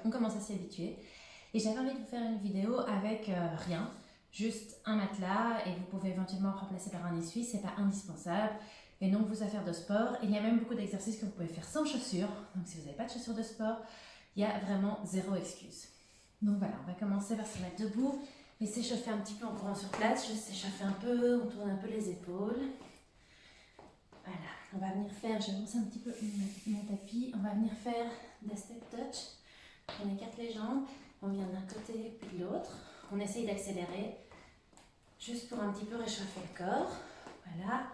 on commence à s'y habituer. Et j'avais envie de vous faire une vidéo avec rien, juste un matelas, et vous pouvez éventuellement remplacer par un essuie, c'est pas indispensable. Et donc vos affaires de sport, il y a même beaucoup d'exercices que vous pouvez faire sans chaussures. Donc si vous n'avez pas de chaussures de sport, il y a vraiment zéro excuse. Donc voilà, on va commencer par se mettre debout et s'échauffer un petit peu en courant sur place. Juste s'échauffer un peu, on tourne un peu les épaules. Voilà, on va venir faire, je vais lancer un petit peu mon tapis, on va venir faire des step touch. On écarte les jambes, on vient d'un côté puis de l'autre. On essaye d'accélérer, juste pour un petit peu réchauffer le corps. Voilà,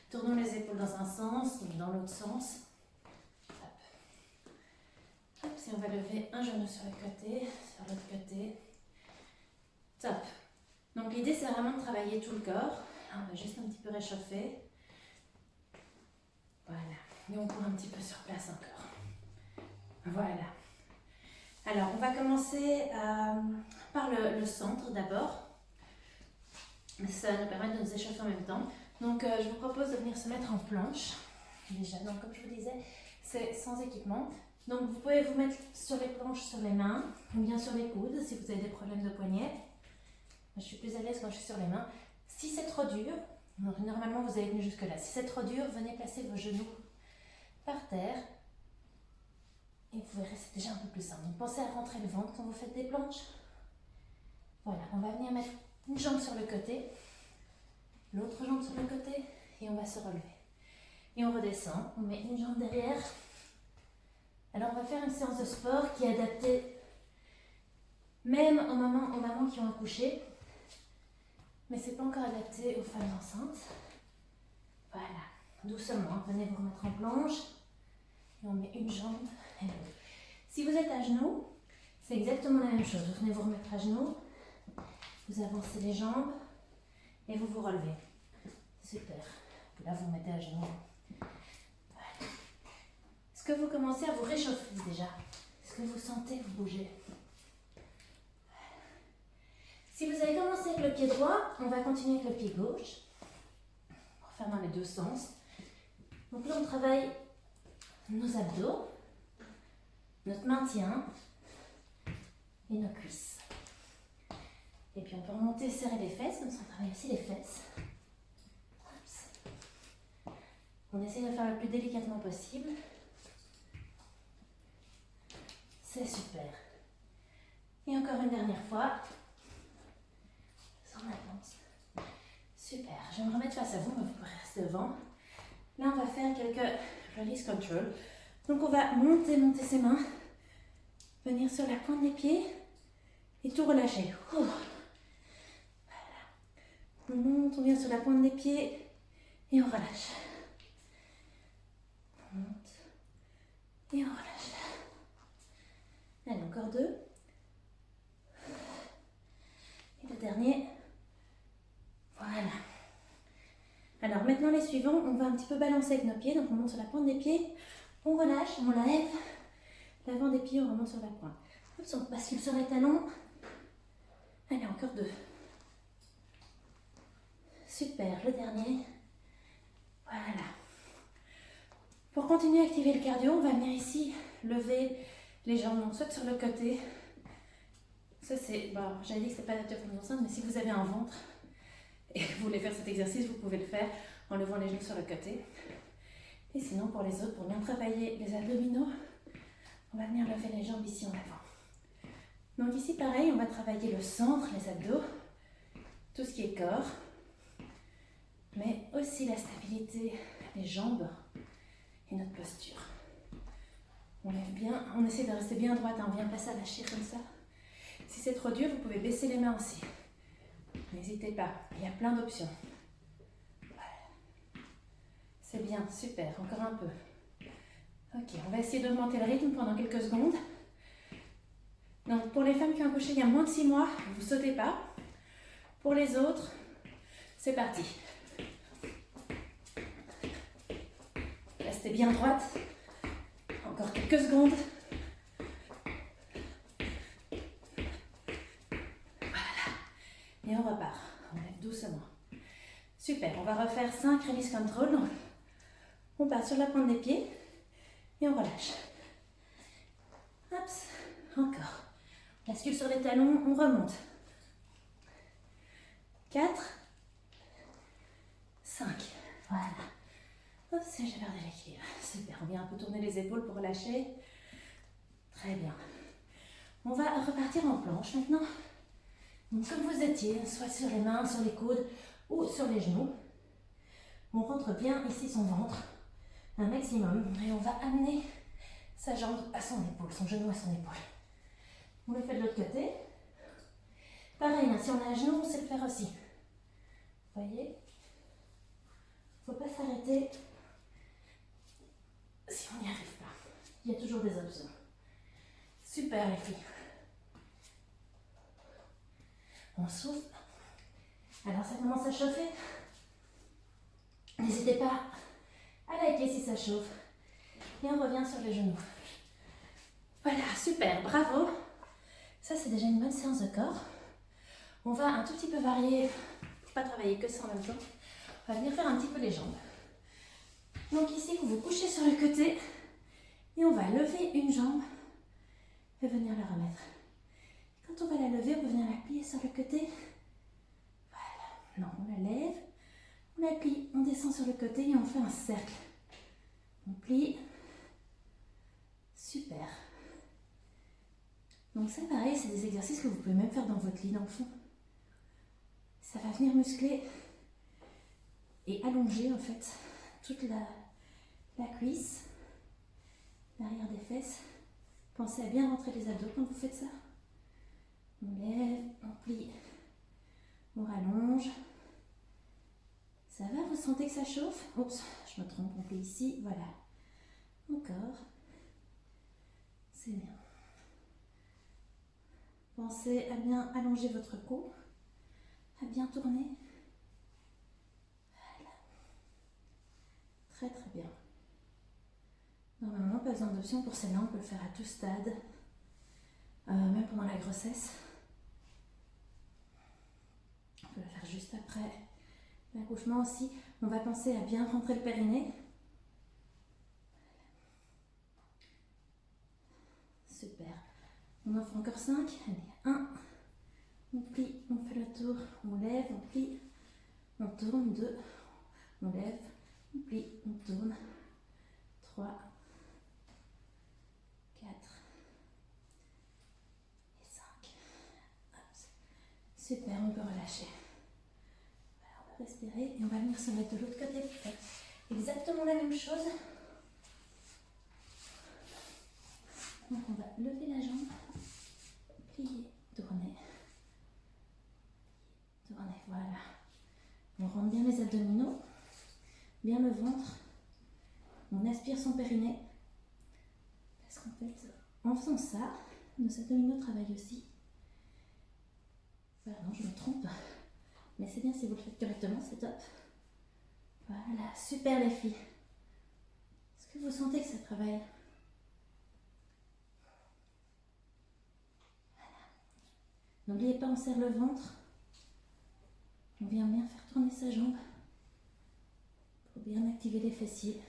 tournons les épaules dans un sens, donc dans l'autre sens. Hop. Hop, si on va lever un genou sur le côté, sur l'autre côté. Top. Donc l'idée c'est vraiment de travailler tout le corps. Là, on va juste un petit peu réchauffer. Voilà. Et on court un petit peu sur place encore. Voilà. Alors, on va commencer par le centre d'abord. Ça va nous permettre de nous échauffer en même temps. Donc, je vous propose de venir se mettre en planche. Déjà, donc comme je vous disais, c'est sans équipement. Donc, vous pouvez vous mettre sur les planches, sur les mains, ou bien sur les coudes, si vous avez des problèmes de poignet. Je suis plus à l'aise quand je suis sur les mains. Si c'est trop dur, donc normalement vous avez venu jusque là. Si c'est trop dur, venez placer vos genoux par terre. Et vous verrez, c'est déjà un peu plus simple. Donc pensez à rentrer le ventre quand vous faites des planches. Voilà, on va venir mettre une jambe sur le côté, l'autre jambe sur le côté, et on va se relever. Et on redescend, on met une jambe derrière. Alors on va faire une séance de sport qui est adaptée même aux mamans qui ont accouché, mais c'est pas encore adapté aux femmes enceintes. Voilà, doucement, venez vous remettre en planche. Et on met une jambe et l'autre. Si vous êtes à genoux, c'est exactement la même chose. Vous venez vous remettre à genoux, vous avancez les jambes et vous vous relevez. Super. Et là, vous vous mettez à genoux. Voilà. Est-ce que vous commencez à vous réchauffer déjà? Est-ce que vous sentez vous bouger? Si vous avez commencé avec le pied droit, on va continuer avec le pied gauche. On va faire dans les deux sens. Donc là, on travaille nos abdos, notre maintien et nos cuisses. Et puis on peut remonter, serrer les fesses, comme ça on travaille aussi les fesses. Oups. On essaie de faire le plus délicatement possible. C'est super. Et encore une dernière fois. Sans avance. Super. Je vais me remettre face à vous, mais vous pourrez rester devant. Là, on va faire quelques release control. Donc, on va monter ses mains, venir sur la pointe des pieds et tout relâcher. Voilà. On monte, on vient sur la pointe des pieds et on relâche. On monte et on relâche. Allez, encore deux. Et le dernier. Voilà. Alors maintenant les suivants, on va un petit peu balancer avec nos pieds, donc on monte sur la pointe des pieds, on relâche, on lève, l'avant des pieds, on remonte sur la pointe. Hop, on bascule sur les talons. Allez, encore deux. Super, le dernier. Voilà. Pour continuer à activer le cardio, on va venir ici lever les jambes, donc soit sur le côté. Ça c'est, bon, j'avais dit que c'était pas adapté aux femmes enceintes, mais si vous avez un ventre, et vous voulez faire cet exercice, vous pouvez le faire en levant les genoux sur le côté. Et sinon, pour les autres, pour bien travailler les abdominaux, on va venir lever les jambes ici en avant. Donc ici, pareil, on va travailler le centre, les abdos, tout ce qui est corps, mais aussi la stabilité des jambes et notre posture. On lève bien, on essaie de rester bien droite, on vient pas s'arracher comme ça. Si c'est trop dur, vous pouvez baisser les mains aussi. N'hésitez pas, il y a plein d'options. Voilà. C'est bien, super, encore un peu. Ok, on va essayer d'augmenter le rythme pendant quelques secondes. Donc pour les femmes qui ont accouché il y a moins de 6 mois, vous ne sautez pas. Pour les autres, c'est parti. Restez bien droite. Encore quelques secondes. Et on repart. On lève doucement. Super, on va refaire 5 release control. Donc, on part sur la pointe des pieds et on relâche. Hop, encore. Bascule sur les talons, on remonte. 4, 5, voilà. Hop, j'ai perdu l'équilibre. Super, on vient un peu tourner les épaules pour relâcher. Très bien. On va repartir en planche maintenant. Donc comme vous étiez, soit sur les mains, sur les coudes ou sur les genoux. On rentre bien ici son ventre, un maximum. Et on va amener sa jambe à son épaule, son genou à son épaule. On le fait de l'autre côté. Pareil, si on a un genou, on sait le faire aussi. Vous voyez? Il ne faut pas s'arrêter si on n'y arrive pas. Il y a toujours des options. Super les filles. On souffle. Alors ça commence à chauffer. N'hésitez pas à liker si ça chauffe. Et on revient sur les genoux. Voilà, super, bravo. Ça c'est déjà une bonne séance de corps. On va un tout petit peu varier, pour ne pas travailler que ça en même temps. On va venir faire un petit peu les jambes. Donc ici, vous vous couchez sur le côté et on va lever une jambe et venir la remettre. Quand on va la lever, on va venir la plier sur le côté. Voilà. Non, on la lève, on la plie, on descend sur le côté et on fait un cercle. On plie. Super. Donc ça, pareil, c'est des exercices que vous pouvez même faire dans votre lit, dans le fond. Ça va venir muscler et allonger en fait toute la cuisse, l'arrière des fesses. Pensez à bien rentrer les abdos quand vous faites ça. On lève, on plie, on rallonge. Ça va, vous sentez que ça chauffe? Oups, je me trompe, on plie ici, voilà. Encore. C'est bien. Pensez à bien allonger votre cou, à bien tourner. Voilà. Très très bien. Normalement, pas besoin d'option pour celle-là, on peut le faire à tout stade, même pendant la grossesse. On peut le faire juste après l'accouchement aussi. On va penser à bien rentrer le périnée. Super. On en fait encore 5. Allez, 1. On plie, on fait le tour, on lève, on plie, on tourne. 2. On lève, on plie, on tourne. 3. 4. Et 5. Hop. Super, on peut relâcher. Alors, on va respirer et on va venir se mettre de l'autre côté pour faire exactement la même chose. Donc on va lever la jambe, plier, tourner, voilà. On rentre bien les abdominaux, bien le ventre, on aspire son périnée, parce qu'en fait, en faisant ça, nos abdominaux travaillent aussi. Voilà, non, je me trompe, mais c'est bien si vous le faites correctement, c'est top. Voilà, super les filles. Est-ce que vous sentez que ça travaille? N'oubliez pas, on serre le ventre. On vient bien faire tourner sa jambe pour bien activer les fessiers.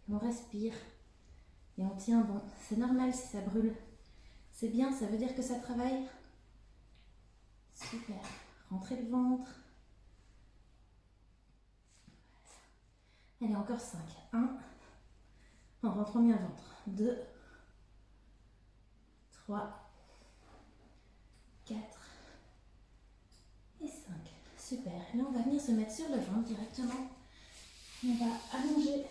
Et on respire et on tient bon. C'est normal si ça brûle. C'est bien, ça veut dire que ça travaille. Super. Rentrez le ventre. Allez, encore 5. 1. On rentre bien le ventre. 2. 3. 4 et 5. Super. Là, on va venir se mettre sur le ventre directement. On va allonger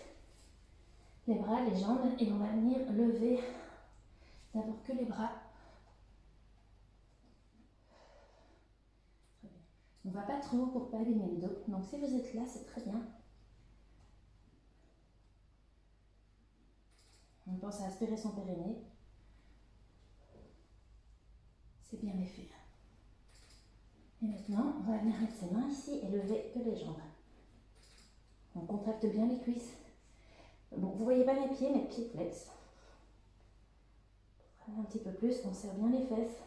les bras, les jambes et on va venir lever d'abord que les bras. Très bien. On ne va pas trop pour ne pas abîmer le dos. Donc si vous êtes là, c'est très bien. On pense à aspirer son périnée. C'est bien les filles. Et maintenant, on va venir mettre ses mains ici et lever que les jambes. On contracte bien les cuisses. Bon, vous ne voyez pas mes pieds flex. Un petit peu plus, on serre bien les fesses.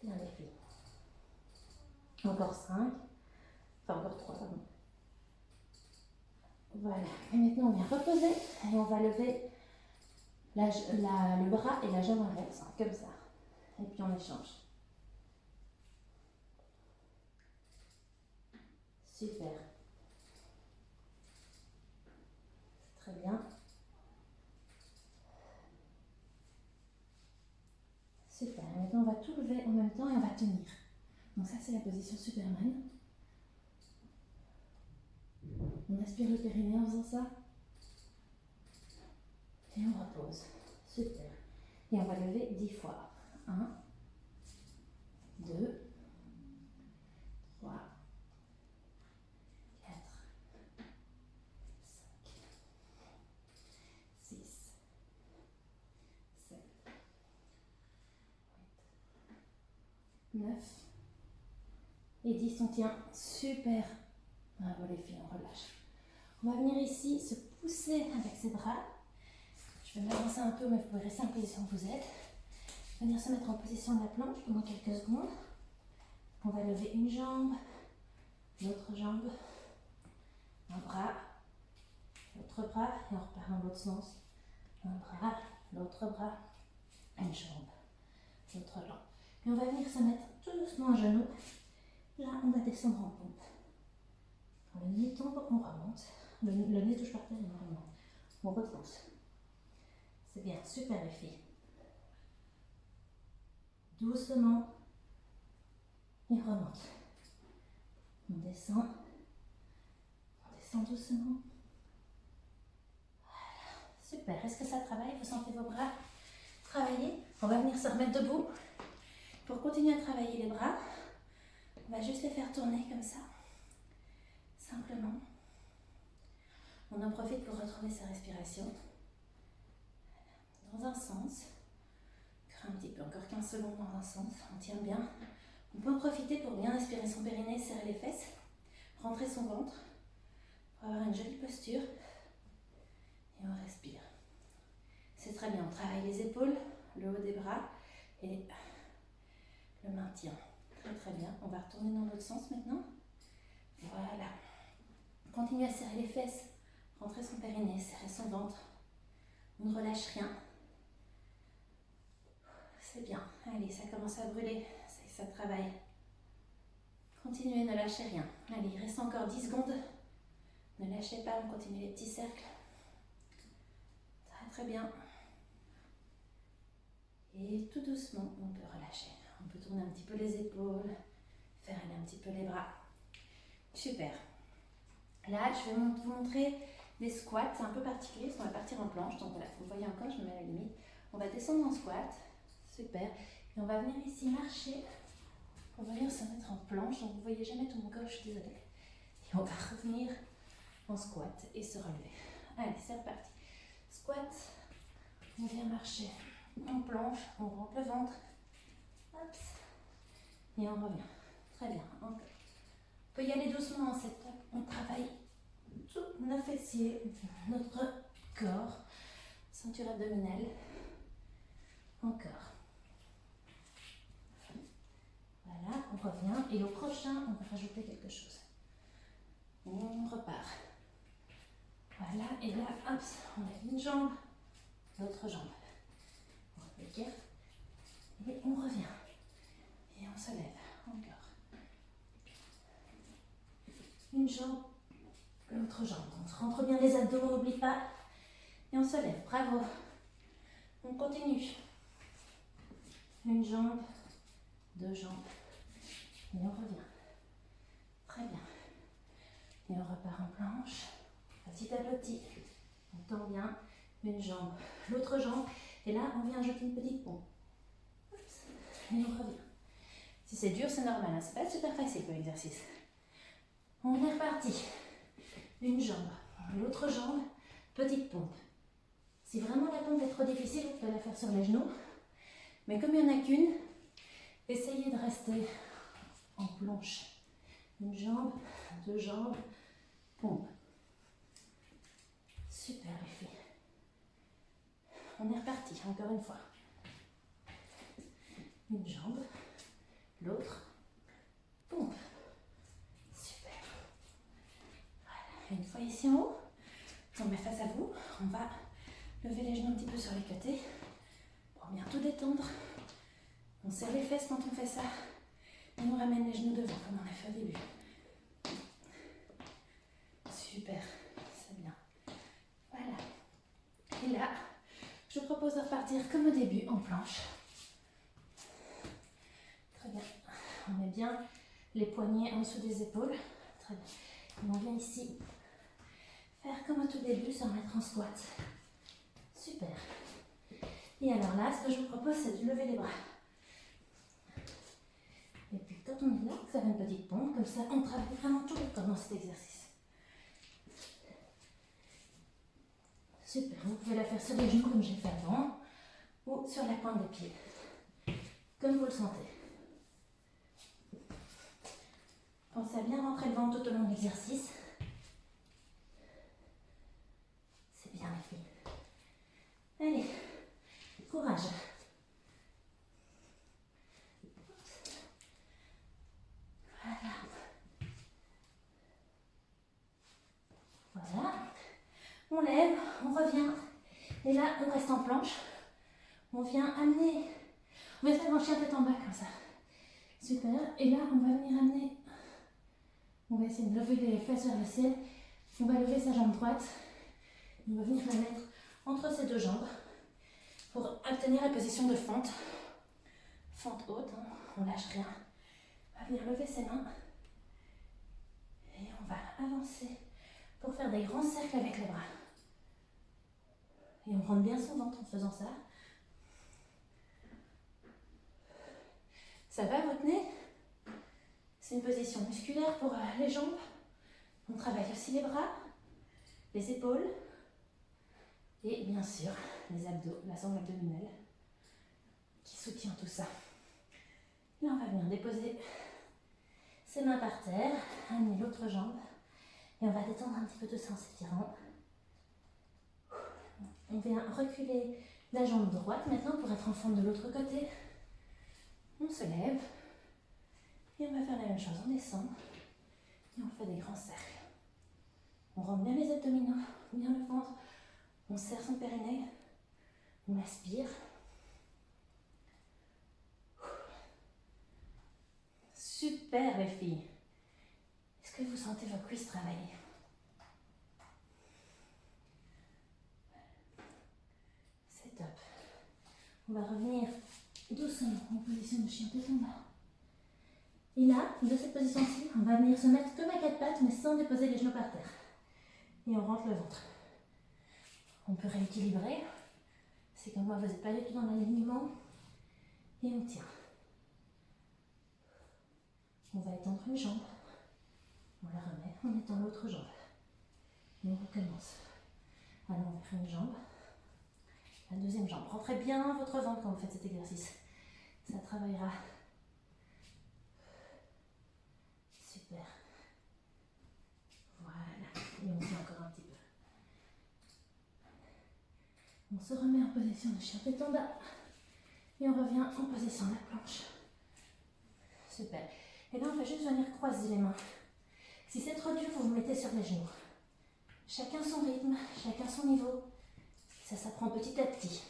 C'est bien les filles. Encore 5. Enfin, encore 3, pardon. Voilà. Et maintenant, on vient reposer et on va lever le bras et la jambe inverse, hein, comme ça. Et puis on échange. Super. Très bien. Super. Et maintenant, on va tout lever en même temps et on va tenir. Donc ça, c'est la position Superman. On aspire le périnée en faisant ça. Et on repose. Super. Et on va lever 10 fois. 1, 2, 3, 4, 5, 6, 7, 8, 9 et 10. On tient. Super. Bravo les filles, on relâche. On va venir ici se pousser avec ses bras. Je vais m'avancer un peu, mais vous pouvez rester en position où vous êtes. Venir se mettre en position de la planche pendant quelques secondes. On va lever une jambe, l'autre jambe, un bras, l'autre bras, et on repart dans l'autre sens. Un bras, l'autre bras, une jambe, l'autre jambe. Et on va venir se mettre tout doucement à genoux. Là, on va descendre en pompe. Quand le nez tombe, on remonte. Le nez touche par terre et on remonte. On repousse. C'est bien, super les filles. Doucement, et remonte. On descend doucement. Voilà, super. Est-ce que ça travaille? Vous sentez vos bras travailler? On va venir se remettre debout. Pour continuer à travailler les bras, on va juste les faire tourner comme ça, simplement. On en profite pour retrouver sa respiration. Dans un sens, un petit peu, encore 15 secondes dans un sens, on tient bien. On peut en profiter pour bien aspirer son périnée, serrer les fesses, rentrer son ventre, pour avoir une jolie posture. Et on respire. C'est très bien, on travaille les épaules, le haut des bras et le maintien. Très très bien, on va retourner dans l'autre sens maintenant. Voilà. Continuez à serrer les fesses, rentrer son périnée, serrer son ventre. On ne relâche rien. C'est bien. Allez, ça commence à brûler. Ça travaille. Continuez, ne lâchez rien. Allez, il reste encore 10 secondes. Ne lâchez pas, on continue les petits cercles. Très très bien. Et tout doucement, on peut relâcher. On peut tourner un petit peu les épaules, faire aller un petit peu les bras. Super. Là, je vais vous montrer des squats un peu particuliers, parce qu'on va partir en planche. Donc voilà, vous voyez encore, je me mets à la limite. On va descendre en squat. Super. Et on va venir ici marcher. On va venir se mettre en planche. Donc vous ne voyez jamais tout mon corps, je suis désolée. Et on va revenir en squat et se relever. Allez, c'est reparti. Squat. On vient marcher en planche. On rentre le ventre. Hop. Et on revient. Très bien. Encore. On peut y aller doucement en setup. On travaille tous nos fessiers, notre corps, ceinture abdominale. Encore. Voilà, on revient. Et au prochain, on va rajouter quelque chose. On repart. Voilà, et là, hop, on lève une jambe, l'autre jambe. On replique. Et on revient. Et on se lève. Encore. Une jambe, l'autre jambe. On se rentre bien les abdos, on n'oublie pas. Et on se lève. Bravo. On continue. Une jambe, deux jambes. Et on revient. Très bien. Et on repart en planche. Petit à petit. On tend bien. Une jambe, l'autre jambe. Et là, on vient ajouter une petite pompe. Et on revient. Si c'est dur, c'est normal. Hein. C'est pas super facile comme exercice. On est reparti. Une jambe, l'autre jambe, petite pompe. Si vraiment la pompe est trop difficile, vous pouvez la faire sur les genoux. Mais comme il n'y en a qu'une, essayez de rester en planche. Une jambe, deux jambes, pompe. Super les filles. On est reparti, encore une fois. Une jambe, l'autre, pompe. Super. Voilà. Une fois ici en haut, On met face à vous. On va lever les genoux un petit peu sur les côtés pour bien tout détendre. On serre les fesses quand on fait ça. Et on ramène les genoux devant comme on a fait au début. Super, c'est bien. Voilà. Et là, je vous propose de repartir comme au début en planche. Très bien. On met bien les poignets en dessous des épaules. Très bien. Et on vient ici faire comme au tout début, se remettre en squat. Super. Et alors là, ce que je vous propose, c'est de lever les bras. Et puis quand on est là, faire une petite pompe, comme ça on travaille vraiment tout le corps dans cet exercice. Super, vous pouvez la faire sur les genoux comme j'ai fait avant, ou sur la pointe des pieds, comme vous le sentez. Pensez à bien rentrer le ventre tout au long de l'exercice. C'est bien les filles. Allez, courage. Voilà. Voilà. On lève, on revient. Et là, on reste en planche. On vient amener. On va faire un chien tête en bas comme ça. Super. Et là, on va venir amener. On va essayer de lever les fesses vers le ciel. On va lever sa jambe droite. On va venir la mettre entre ses deux jambes pour obtenir la position de fente. Fente haute, hein. On lâche rien. On va venir lever ses mains. Et on va avancer pour faire des grands cercles avec les bras. Et on rentre bien son ventre en faisant ça. Ça va, vous tenez? C'est une position musculaire pour les jambes. On travaille aussi les bras, les épaules et bien sûr les abdos, la sangle abdominale qui soutient tout ça. Là, on va venir déposer ses mains par terre, amener l'autre jambe et on va détendre un petit peu tout ça en s'étirant. On vient reculer la jambe droite maintenant pour être en forme de l'autre côté. On se lève et on va faire la même chose. On descend et on fait des grands cercles. On rentre bien les abdominaux, bien le ventre. On serre son périnée. On aspire. Super les filles. Est-ce que vous sentez vos cuisses travailler? C'est top. On va revenir doucement en position de chien tête en bas. Et là, de cette position-ci, on va venir se mettre comme à quatre pattes, mais sans déposer les genoux par terre. Et on rentre le ventre. On peut rééquilibrer. C'est comme moi, vous n'êtes pas du tout dans l'alignement. Et on tient. On va étendre une jambe. On la remet, on étend l'autre jambe. Et on recommence. Alors on fait une jambe. La deuxième jambe. Rentrez bien votre ventre quand vous faites cet exercice. Ça travaillera. Super. Voilà. Et on fait encore un petit peu. On se remet en position de chien tête en bas. Et on revient en position de la planche. Super. Et là, on va juste venir croiser les mains. Si c'est trop dur, vous vous mettez sur les genoux. Chacun son rythme, chacun son niveau. Ça s'apprend petit à petit.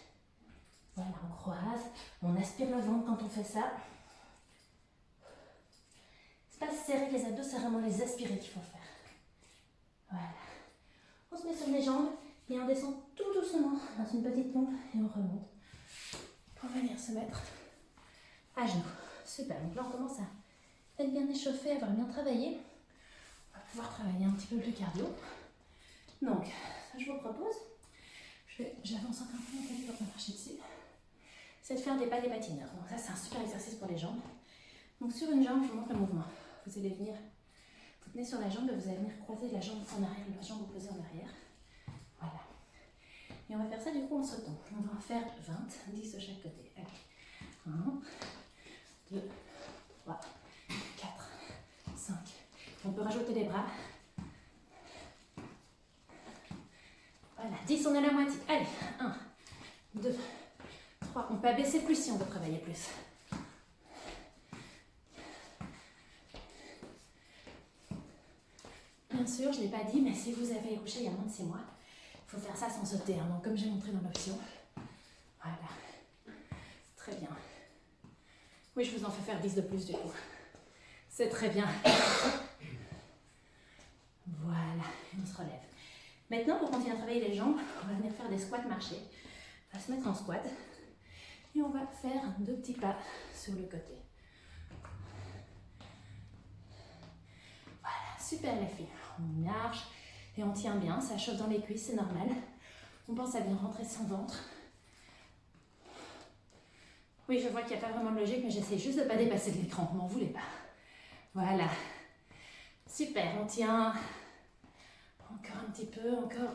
Voilà, on croise, on aspire le ventre quand on fait ça. C'est pas serrer les abdos, c'est vraiment les aspirer qu'il faut faire. Voilà. On se met sur les jambes et on descend tout doucement dans une petite pompe et on remonte pour venir se mettre à genoux. Super, donc là on commence à être bien échauffé, à avoir bien travaillé. On va pouvoir travailler un petit peu le cardio. Donc, ça je vous propose, j'avance encore un peu mon tapis pour marcher dessus, c'est de faire des pas des patineurs. Donc ça c'est un super exercice pour les jambes. Donc sur une jambe, je vous montre le mouvement. Vous allez venir, vous tenez sur la jambe et vous allez venir croiser la jambe en arrière, la jambe opposée en arrière. Voilà. Et on va faire ça du coup en sautant. On va en faire 20, 10 de chaque côté. Allez. 1, 2, 3, 4, 5. On peut rajouter les bras. Voilà, 10, on est à la moitié. Allez, 1, 2, 3. On peut abaisser plus si on veut travailler plus. Bien sûr, je ne l'ai pas dit, mais si vous avez accouché il y a moins de 6 mois, Il faut faire ça sans sauter, hein. Donc comme j'ai montré dans l'option. Voilà. Très bien. Oui, je vous en fais faire 10 de plus du coup. C'est très bien. Voilà, on se relève. Maintenant, pour continuer à travailler les jambes, on va venir faire des squats marchés. On va se mettre en squat et on va faire 2 petits pas sur le côté. Voilà, super les filles. On marche et on tient bien, ça chauffe dans les cuisses, c'est normal. On pense à bien rentrer son ventre. Oui, je vois qu'il n'y a pas vraiment de logique, mais j'essaie juste de ne pas dépasser de l'écran, m'en voulez pas. Voilà. Super, on tient encore un petit peu, encore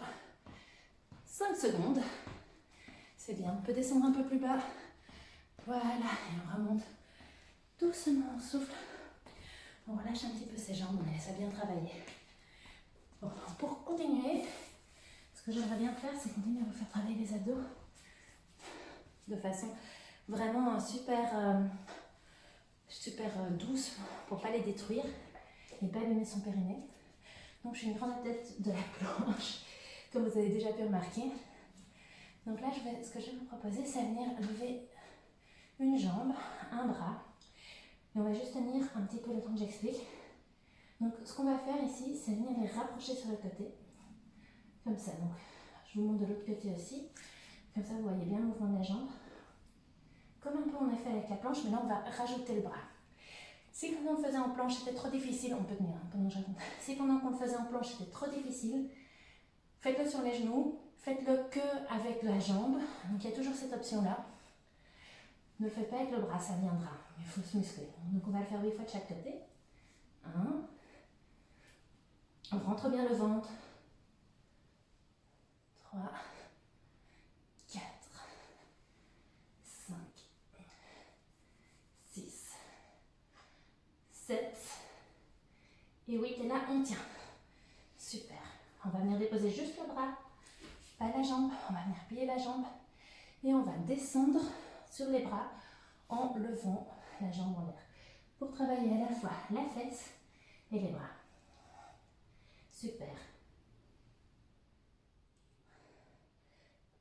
5 secondes. C'est bien, on peut descendre un peu plus bas. Voilà, et on remonte doucement, on souffle. On relâche un petit peu ses jambes, on laisse à bien travailler. Bon, pour continuer, ce que j'aimerais bien faire, c'est continuer à vous faire travailler les abdos de façon vraiment super douce pour ne pas les détruire et ne pas abîmer son périnée. Donc je suis une grande adepte de la planche, comme vous avez déjà pu remarquer. Donc là, ce que je vais vous proposer, c'est venir lever une jambe, un bras. Et on va juste tenir un petit peu le temps que j'explique. Donc ce qu'on va faire ici, c'est venir les rapprocher sur le côté. Comme ça. Donc je vous montre de l'autre côté aussi. Comme ça, vous voyez bien le mouvement de la jambe. Comme un peu on a fait avec la planche, mais là on va rajouter le bras. Si pendant qu'on le faisait en planche c'était trop difficile, on peut tenir, hein, pendant que je raconte. Si pendant qu'on le faisait en planche c'était trop difficile, faites-le sur les genoux, faites-le que avec la jambe. Donc il y a toujours cette option-là. Ne le faites pas avec le bras, ça viendra. Il faut se muscler. Donc on va le faire 8 fois de chaque côté. 1. On rentre bien le ventre. 3. 4. 5. 6. 7. Et 8. Et là, on tient. Super. On va venir déposer juste le bras, pas la jambe. On va venir plier la jambe. Et on va descendre sur les bras en levant la jambe en l'air. Pour travailler à la fois la fesse et les bras. Super.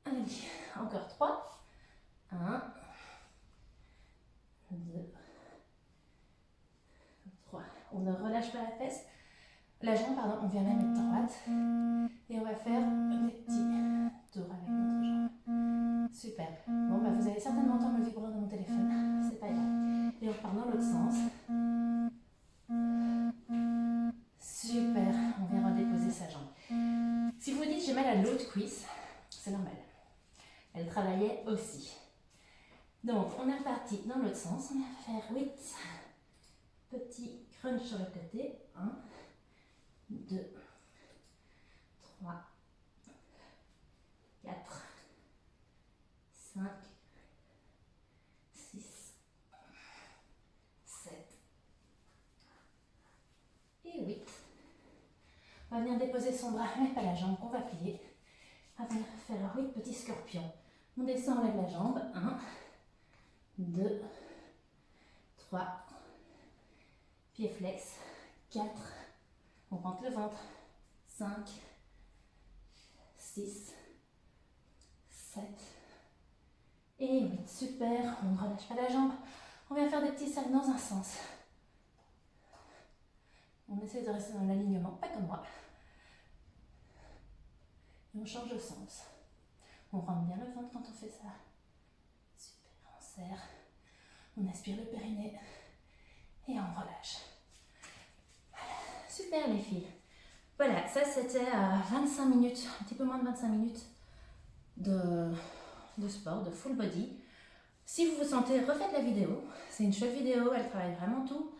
Allez, encore 3. 1, 2, 3. On ne relâche pas la fesse. La jambe, pardon, on vient la mettre droite. Et on va faire des petits tours avec notre jambe. Super. Bon, bah, vous allez certainement entendre le vibreur de mon téléphone. C'est pas grave. Et on repart dans l'autre sens. Super. On vient redéposer sa jambe. Si vous vous dites j'ai mal à l'autre cuisse, c'est normal. Elle travaillait aussi. Donc, on est reparti dans l'autre sens. On va faire 8 petits crunchs sur le côté. 1, 2, 3, 4, 5, 6, 7 et 8. On va venir déposer son bras, mais pas la jambe, qu'on va plier. On va venir faire 8 petits scorpions. On descend, on lève la jambe. 1, 2, 3, pied flex. 4, on rentre le ventre. 5, 6, 7 et 8. Super, on ne relâche pas la jambe. On vient faire des petits cercles dans un sens. On essaie de rester dans l'alignement, pas comme moi. Et on change de sens. On rentre bien le ventre quand on fait ça. Super, on serre. On aspire le périnée. Et on relâche. Voilà. Super les filles. Voilà, ça c'était 25 minutes, un petit peu moins de 25 minutes de sport, de full body. Si vous vous sentez, refaites la vidéo. C'est une chouette vidéo, elle travaille vraiment tout.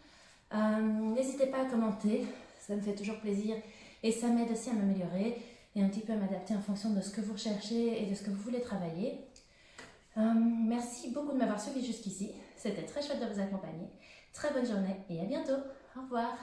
N'hésitez pas à commenter, ça me fait toujours plaisir et ça m'aide aussi à m'améliorer et un petit peu à m'adapter en fonction de ce que vous recherchez et de ce que vous voulez travailler. Merci beaucoup de m'avoir suivi jusqu'ici, c'était très chouette de vous accompagner. Très bonne journée et à bientôt, au revoir.